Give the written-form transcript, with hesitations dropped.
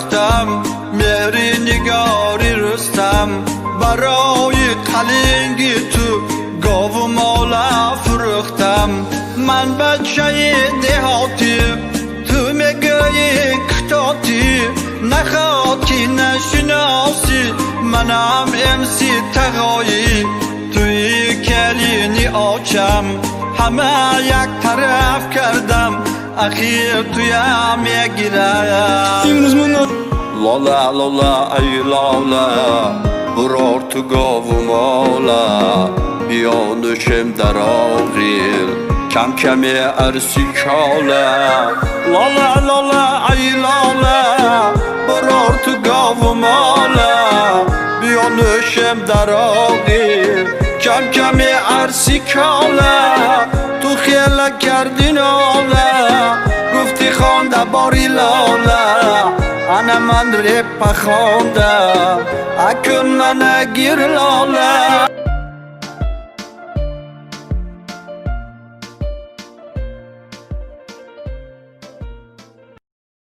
فرختم مهری نگاری رستم برای قلنگی تو گاو مالا فروختم من بچه دهاتی تو میگویی کتاتی نخواتی نشناسی منم امسی تقایی توی کلینی آچم همه یک طرف کردم اخیر توی میگیرم لالا لالا ای لالا برار تو گاو مالا بیانشم در آغیل کم کمی ارسی کالا لالا لالا ای لالا برار تو گاو مالا بیانشم در آغیل کم کمی ارسی کالا تو خیال کردی نالا گفتی خانده باری لالا انا من رپ خواندم اکن من گیر لالا